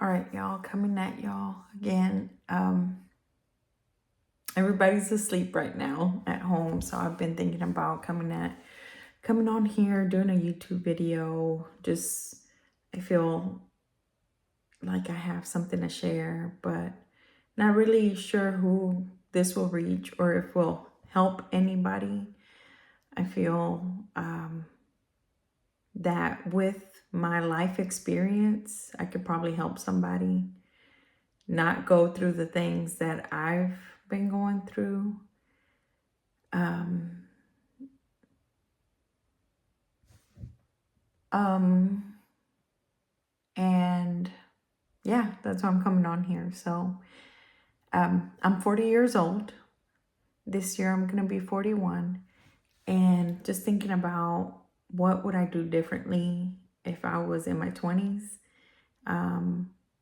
All right, y'all, coming at y'all again. Everybody's asleep right now at home, so I've been thinking about coming on here, doing a YouTube video. Just I feel like I have something to share, but not really sure who this will reach or if it will help anybody. I feel that with my life experience, I could probably help somebody not go through the things that I've been going through. Um, um, and yeah, that's why I'm coming on here. So, I'm 40 years old. This year I'm gonna be 41, and just thinking about what would I do differently if I was in my 20s.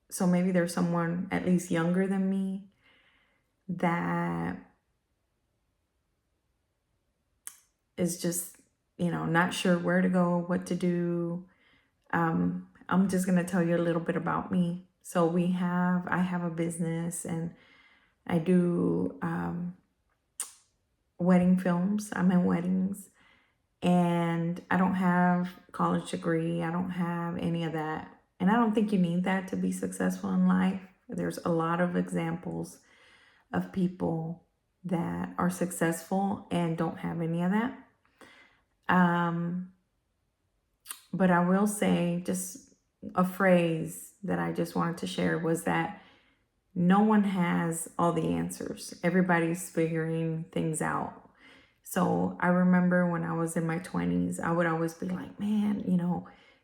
So maybe there's someone at least younger than me that is just, not sure where to go, what to do. I'm just going to tell you a little bit about me. So I have a business, and I do wedding films. I'm in weddings, and I don't have a college degree. I don't have any of that. And I don't think you need that to be successful in life. There's a lot of examples of people that are successful and don't have any of that. But I will say just a phrase that I just wanted to share was that no one has all the answers. Everybody's figuring things out. So I remember when I was in my 20s, I would always be like, man,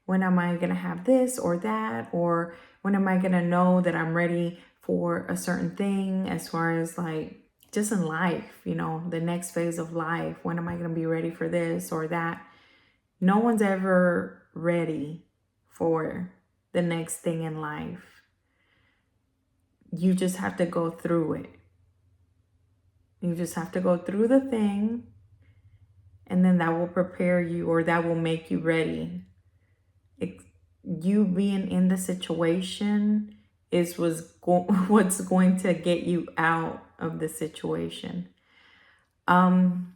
when am I going to have this or that? Or when am I going to know that I'm ready for a certain thing as far as like just in life, the next phase of life? When am I going to be ready for this or that? No one's ever ready for the next thing in life. You just have to go through it. You just have to go through the thing, and then that will prepare you, or that will make you ready. You being in the situation is what's going to get you out of the situation. And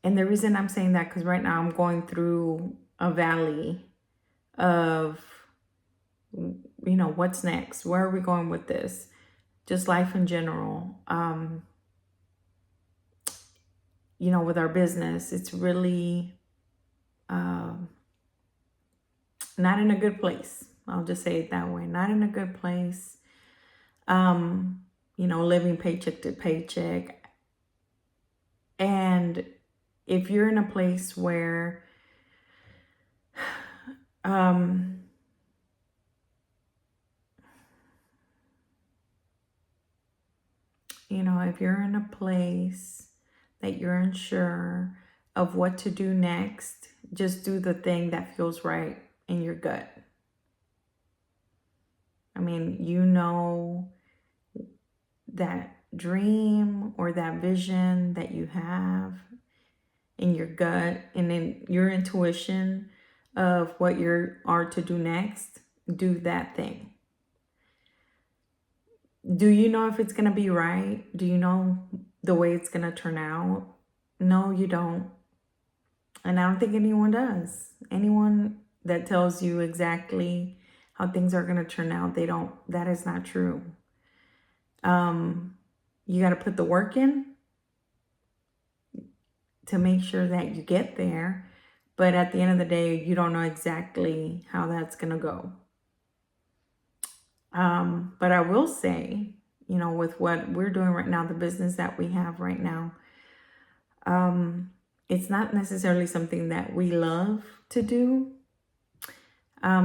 the reason I'm saying that, because right now I'm going through a valley of, what's next? Where are we going with this? Just life in general. With our business, it's really not in a good place. I'll just say it that way. Not in a good place. Living paycheck to paycheck. And if you're in a place where if you're in a place that you're unsure of what to do next, just do the thing that feels right in your gut. I mean, that dream or that vision that you have in your gut and in your intuition of what you are to do next, do that thing. Do you know if it's going to be right? Do you know the way it's going to turn out? No, you don't. And I don't think anyone does. Anyone that tells you exactly how things are going to turn out, that is not true. You got to put the work in to make sure that you get there. But at the end of the day, you don't know exactly how that's going to go. But I will say, with what we're doing right now, the business that we have right now, it's not necessarily something that we love to do.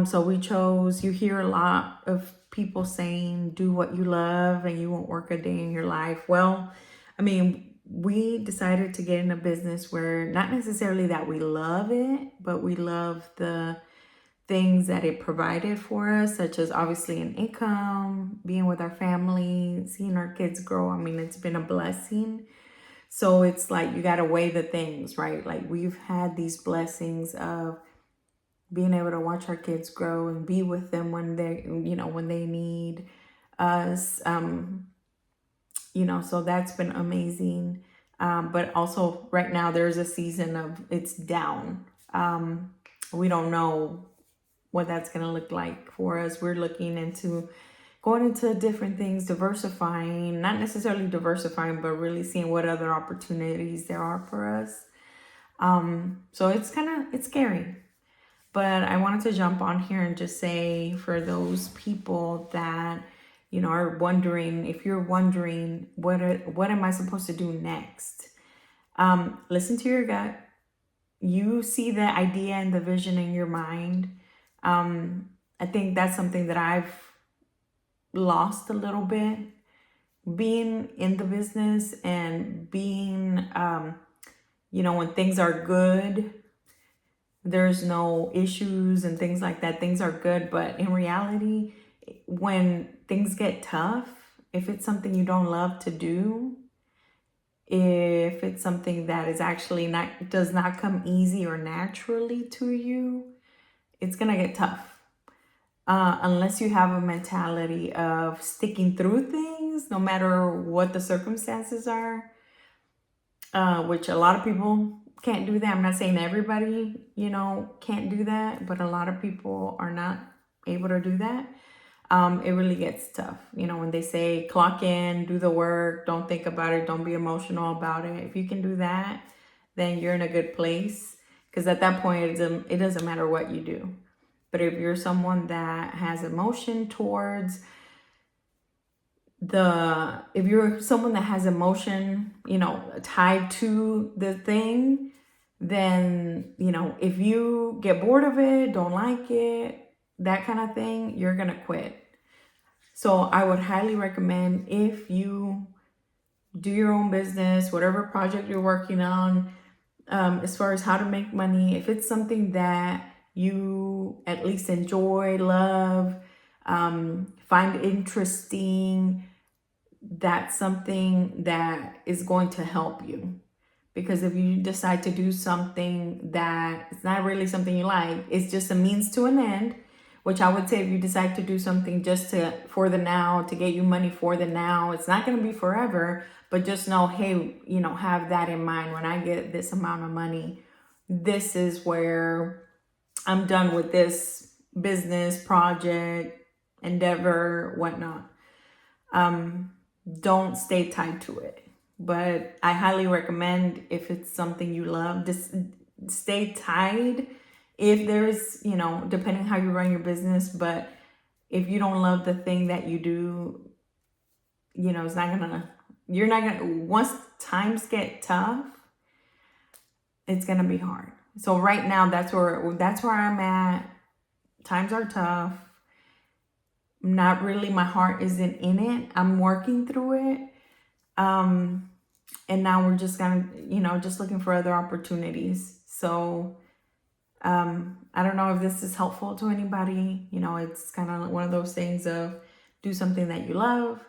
So we chose, you hear a lot of people saying, do what you love and you won't work a day in your life. Well, we decided to get in a business where not necessarily that we love it, but we love the things that it provided for us, such as obviously an income, being with our family, seeing our kids grow. It's been a blessing. So it's like you got to weigh the things, right? Like we've had these blessings of being able to watch our kids grow and be with them when they, when they need us. So that's been amazing. But also right now there's a season of it's down. We don't know what that's going to look like for us. We're looking into going into different things, diversifying, not necessarily diversifying, but really seeing what other opportunities there are for us. So it's scary. But I wanted to jump on here and just say, for those people that, are wondering, if you're wondering, what am I supposed to do next? Listen to your gut. You see the idea and the vision in your mind. I think that's something that I've lost a little bit. Being in the business and being, when things are good, there's no issues and things like that. Things are good. But in reality, when things get tough, if it's something you don't love to do, if it's something that is actually does not come easy or naturally to you, it's going to get tough. Unless you have a mentality of sticking through things, no matter what the circumstances are, which a lot of people can't do that. I'm not saying everybody, can't do that, but a lot of people are not able to do that. It really gets tough. When they say clock in, do the work, don't think about it, don't be emotional about it. If you can do that, then you're in a good place. Because at that point, it doesn't matter what you do. But if you're someone that has emotion towards if you're someone that has emotion, tied to the thing, then, if you get bored of it, don't like it, that kind of thing, you're going to quit. So I would highly recommend, if you do your own business, whatever project you're working on, as far as how to make money, if it's something that you at least enjoy, love, find interesting, that's something that is going to help you. Because if you decide to do something that it's not really something you like, it's just a means to an end, which I would say, if you decide to do something just for the now, to get you money for the now, it's not going to be forever, but just know, hey, have that in mind. When I get this amount of money, this is where I'm done with this business, project, endeavor, whatnot. Don't stay tied to it. But I highly recommend, if it's something you love, just stay tied. If there's, depending how you run your business, but if you don't love the thing that you do, once times get tough, it's gonna be hard. So right now, that's where I'm at. Times are tough. Not really, my heart isn't in it. I'm working through it. And now we're just just looking for other opportunities. So, I don't know if this is helpful to anybody. It's kind of one of those things of, do something that you love,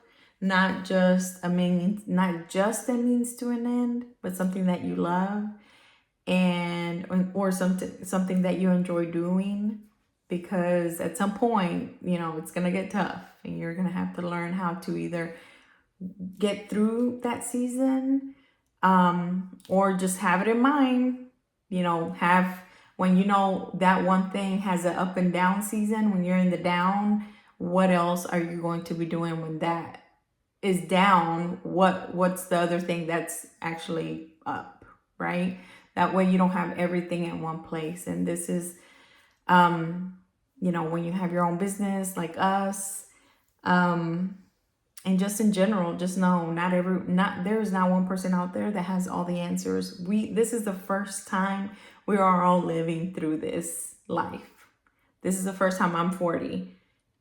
not just a means to an end, but something that you love, or something that you enjoy doing. Because at some point, it's going to get tough, and you're going to have to learn how to either get through that season, or just have it in mind, when that one thing has an up and down season. When you're in the down, what else are you going to be doing when that is down? What's the other thing that's actually up, right? That way you don't have everything in one place. And this is, when you have your own business like us, and just in general, just know, there is not one person out there that has all the answers. This is the first time we are all living through this life. This is the first time. I'm 40.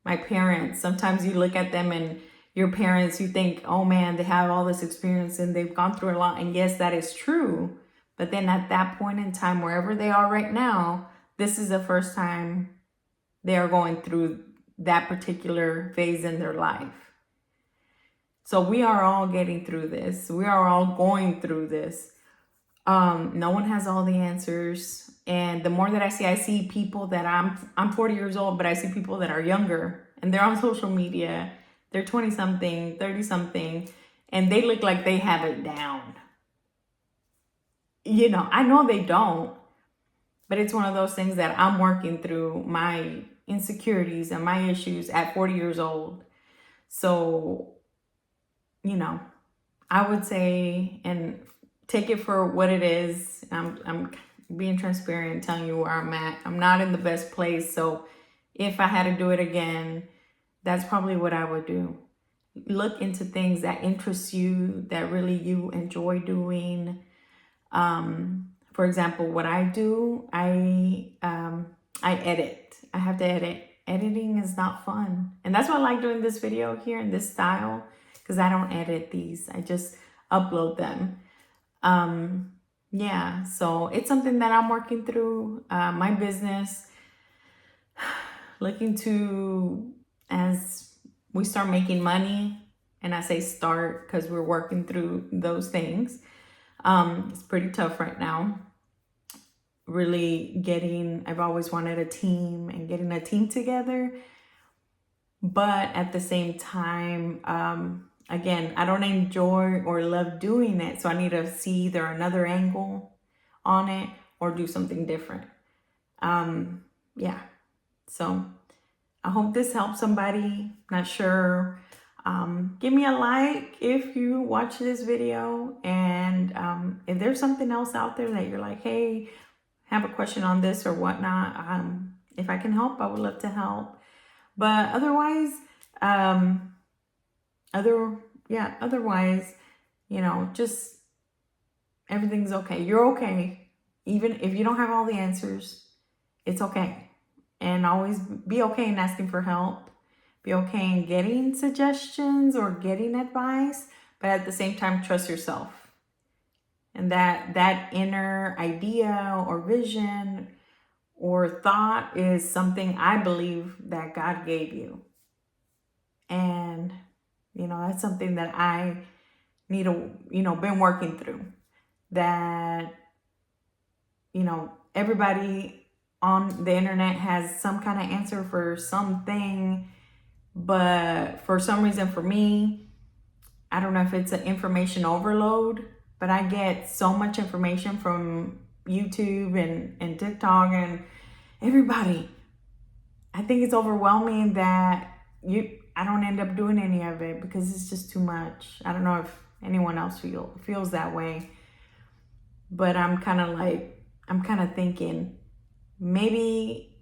My parents, sometimes you look at them, and your parents, you think, oh man, they have all this experience and they've gone through a lot. And yes, that is true. But then at that point in time, wherever they are right now, this is the first time they are going through that particular phase in their life. So we are all getting through this. We are all going through this. No one has all the answers. And the more that I see people that I'm 40 years old, but I see people that are younger and they're on social media. They're 20 something, 30 something, and they look like they have it down. You know, I know they don't, but it's one of those things that I'm working through my insecurities and my issues at 40 years old. So, you know, I would say, and take it for what it is. I'm being transparent, telling you where I'm at. I'm not in the best place. So if I had to do it again, that's probably what I would do. Look into things that interest you, that really you enjoy doing. For example, what I do, I edit. I have to edit. Editing is not fun. And that's why I like doing this video here in this style, because I don't edit these. I just upload them. Yeah, so it's something that I'm working through. My business, looking to, as we start making money, and I say start because we're working through those things. It's pretty tough right now. Really I've always wanted a team and getting a team together. But at the same time, again, I don't enjoy or love doing it. So I need to see either another angle on it or do something different. Yeah. So I hope this helps somebody. Not sure. Give me a like if you watch this video. And if there's something else out there that you're like, hey, have a question on this or whatnot, if I can help, I would love to help. But otherwise, otherwise, you know, just everything's okay. You're okay. Even if you don't have all the answers, it's okay. And always be okay in asking for help. Be okay in getting suggestions or getting advice, but at the same time, trust yourself. And that inner idea or vision or thought is something I believe that God gave you. And, you know, that's something that I need to, been working through. That, everybody on the internet has some kind of answer for something, but for some reason for me, I don't know if it's an information overload, but I get so much information from YouTube and TikTok and everybody. I think it's overwhelming that I don't end up doing any of it because it's just too much. I don't know if anyone else feels that way, but I'm kind of thinking maybe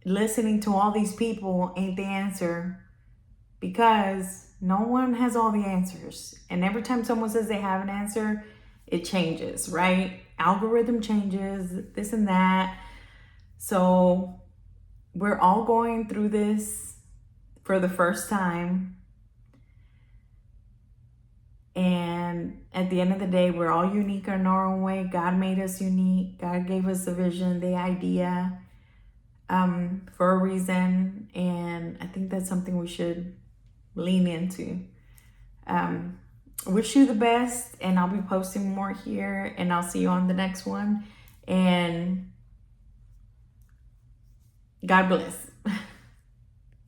listening to all these people ain't the answer, because no one has all the answers. And every time someone says they have an answer, it changes, right? Algorithm changes, this and that. So we're all going through this for the first time. And at the end of the day, we're all unique in our own way. God made us unique. God gave us the vision, the idea, for a reason. And I think that's something we should lean into. Wish you the best, and I'll be posting more here, and I'll see you on the next one. And God bless.